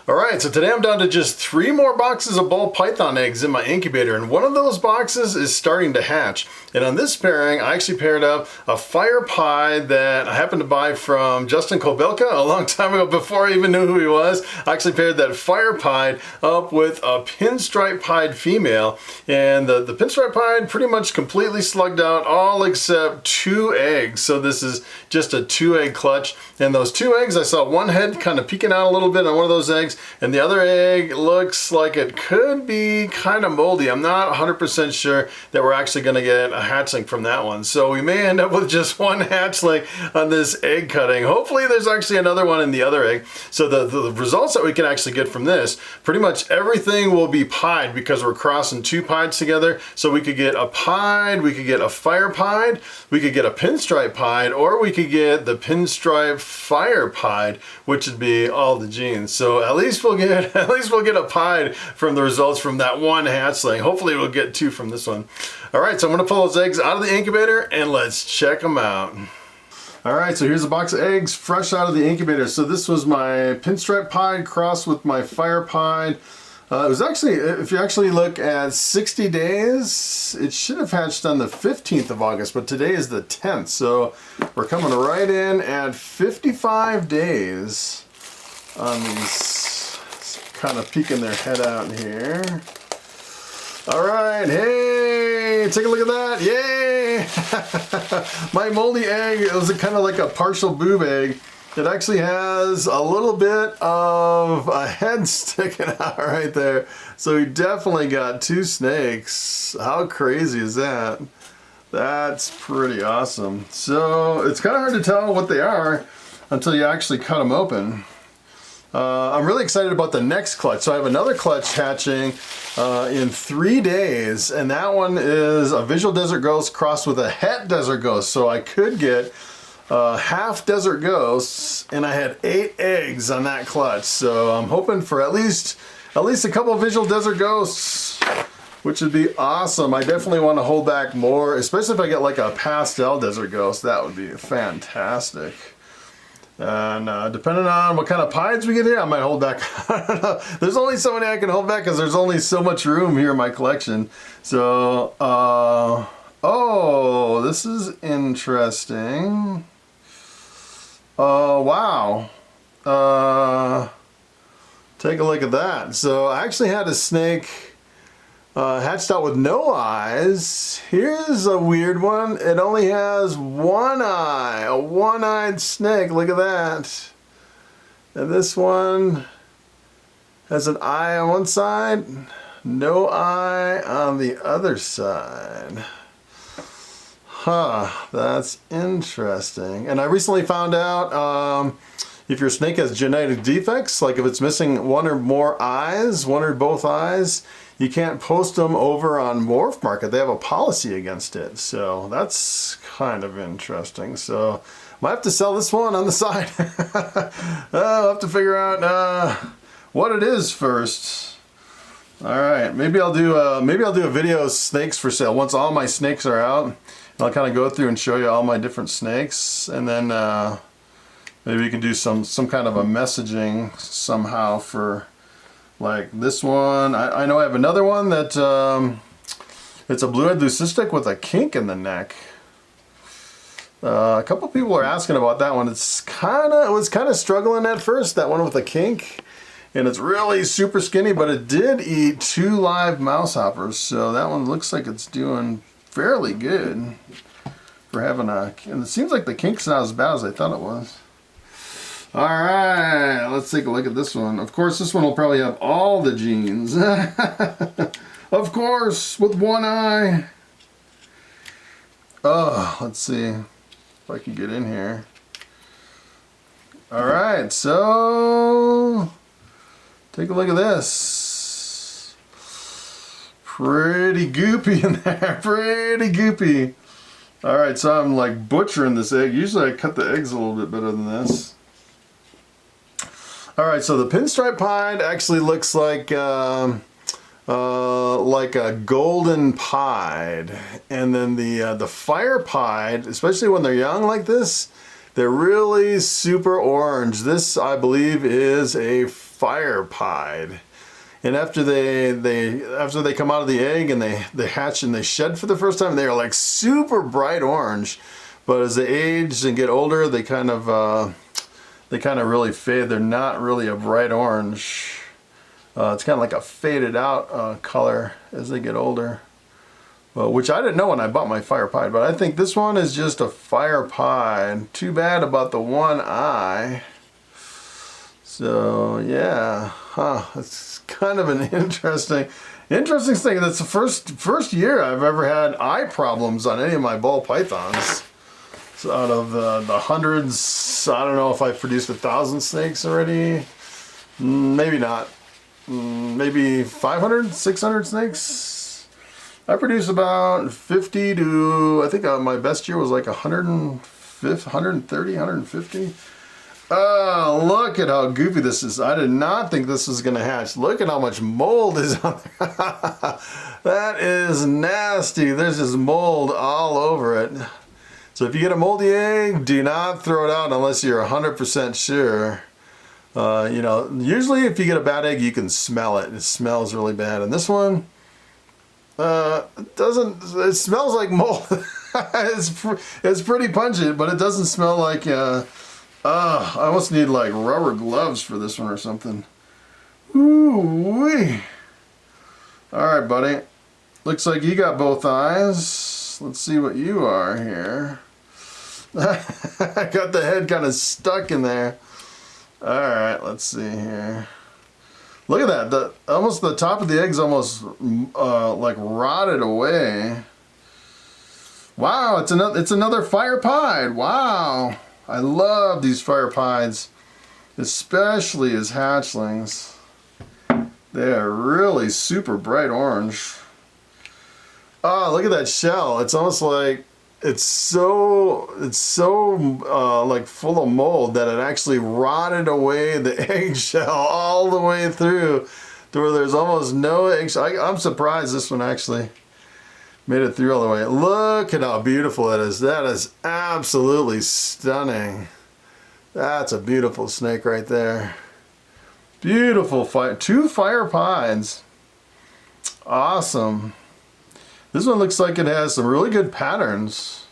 Alright, so today I'm down to just 3 more boxes of Ball Python eggs in my incubator, and one of those boxes is starting to hatch. And on this pairing, I actually paired up a fire pied that I happened to buy from Justin Kobylka a long time ago before I even knew who he was. I actually paired that fire pied up with a pinstripe pied female, and the pinstripe pied pretty much completely slugged out all except 2 eggs. So this is just a 2-egg clutch, and those 2 eggs, I saw one head kind of peeking out a little bit on one of those eggs, and the other egg looks like it could be kind of moldy. I'm not 100% sure that we're actually going to get a hatchling from that one. So we may end up with just one hatchling on this egg cutting. Hopefully there's actually another one in the other egg. So the results that we can actually get from this, pretty much everything will be pied because we're crossing 2 pieds together. So we could get a pied, we could get a fire pied, we could get a pinstripe pied, or we could get the pinstripe fire pied, which would be all the genes. So at least we'll get a pied from the results from that one hatchling. Hopefully we'll get 2 from this one. All right, so I'm gonna pull those eggs out of the incubator and let's check them out. All right, so here's a box of eggs fresh out of the incubator. So this was my pinstripe pied crossed with my fire pied. It was actually, if you actually look at 60 days, it should have hatched on the 15th of August, but today is the 10th. So we're coming right in at 55 days on these, kind of peeking their head out here. All right, hey, take a look at that, yay! My moldy egg, it was kind of like a partial boob egg. It actually has a little bit of a head sticking out right there. So we definitely got 2 snakes. How crazy is that? That's pretty awesome. So it's kind of hard to tell what they are until you actually cut them open. I'm really excited about the next clutch. So I have another clutch hatching in 3 days, and that one is a visual desert ghost crossed with a het desert ghost. So I could get half desert ghosts, and I had 8 eggs on that clutch. So I'm hoping for at least a couple of visual desert ghosts, which would be awesome. I definitely want to hold back more, especially if I get like a pastel desert ghost. That would be fantastic. And depending on what kind of pieds we get here, I might hold back. I don't know. There's only so many I can hold back because there's only so much room here in my collection. So, oh, this is interesting. Wow. Take a look at that. So I actually had a snake hatched out with no eyes. Here's a weird one. It only has 1 eye, a one-eyed snake. Look at that. And this one has an eye on one side, no eye on the other side. Huh, that's interesting. And I recently found out if your snake has genetic defects, like if it's missing 1 or more eyes, 1 or both eyes, you can't post them over on Morph Market. They have a policy against it. So that's kind of interesting. So might have to sell this one on the side. I'll have to figure out what it is first. All right, maybe I'll do a video of snakes for sale once all my snakes are out. I'll kind of go through and show you all my different snakes, and then maybe you can do some kind of a messaging somehow for like this one. I know I have another one that it's a blue-eyed leucistic with a kink in the neck. A couple people are asking about that one. It was kind of struggling at first, that one with a kink, and it's really super skinny, but it did eat 2 live mouse hoppers, so that one looks like it's doing fairly good for having and it seems like the kink's not as bad as I thought it was. All right, let's take a look at this one. Of course, this one will probably have all the genes. Of course, with 1 eye. Oh, let's see if I can get in here. All right, so take a look at this. Pretty goopy in there, pretty goopy. All right, so I'm like butchering this egg. Usually I cut the eggs a little bit better than this. All right, so the pinstripe pied actually looks like a golden pied, and then the fire pied, especially when they're young like this, they're really super orange. This, I believe, is a fire pied. And after they come out of the egg and they hatch and they shed for the first time, they are like super bright orange. But as they age and get older, they kind of really fade. They're not really a bright orange. It's kind of like a faded out color as they get older. Which I didn't know when I bought my fire pied, but I think this one is just a fire pied. Too bad about the one eye. So yeah, it's kind of an interesting thing. That's the first year I've ever had eye problems on any of my Ball Pythons. So out of the hundreds, I don't know if I've produced 1,000 snakes already. Maybe not. Maybe 500, 600 snakes. I produced about 50 to, I think my best year was like 130, 150. Oh, look at how goofy this is. I did not think this was going to hatch. Look at how much mold is on there. That is nasty. There's just mold all over it. So if you get a moldy egg, do not throw it out unless you're 100% sure. You know, usually if you get a bad egg, you can smell it. It smells really bad. And this one, it smells like mold. It's pretty pungent, but it doesn't smell like, I almost need like rubber gloves for this one or something. Ooh-wee. Alright, buddy. Looks like you got both eyes. Let's see what you are here. I got the head kind of stuck in there. Alright, let's see here. Look at that. Almost the top of the egg's almost like rotted away. Wow, it's another fire pied. Wow. I love these fire pieds, especially as hatchlings. They are really super bright orange. Oh, look at that shell. It's almost like it's so like full of mold that it actually rotted away the eggshell all the way through to where there's almost no eggshell. I'm surprised this one actually made it through all the way. Look at how beautiful it is. That is absolutely stunning. That's a beautiful snake right there. Beautiful two fire pieds. Awesome. This one looks like it has some really good patterns.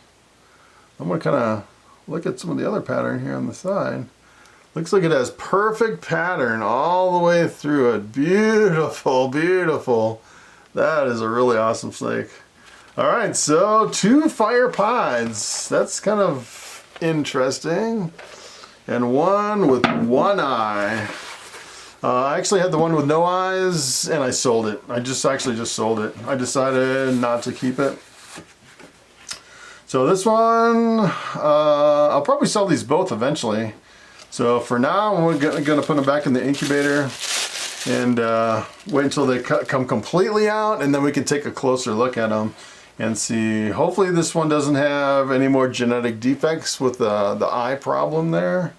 I'm going to kind of look at some of the other pattern here on the side. Looks like it has perfect pattern all the way through it. Beautiful, beautiful. That is a really awesome snake. Alright, so two fire pieds. That's kind of interesting. And one with one eye. I actually had the one with no eyes and I sold it. I actually just sold it. I decided not to keep it. So this one, I'll probably sell these both eventually. So for now, we're gonna put them back in the incubator and wait until they come completely out, and then we can take a closer look at them and see. Hopefully this one doesn't have any more genetic defects with the eye problem there.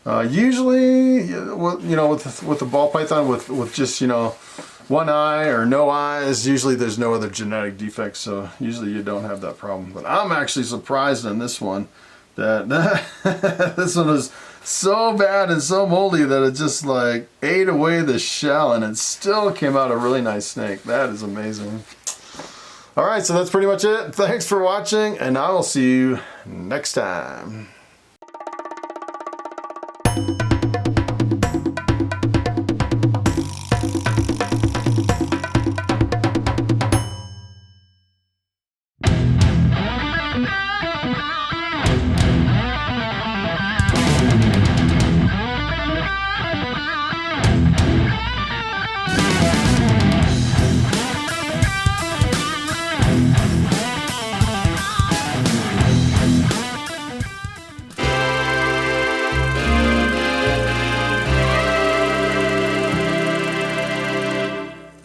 Usually, you know, with the Ball Python with just, you know, one eye or no eyes, usually there's no other genetic defects, so usually you don't have that problem. But I'm actually surprised in this one that this one was so bad and so moldy that it just like ate away the shell and it still came out a really nice snake. That is amazing. Alright, so that's pretty much it. Thanks for watching, and I will see you next time.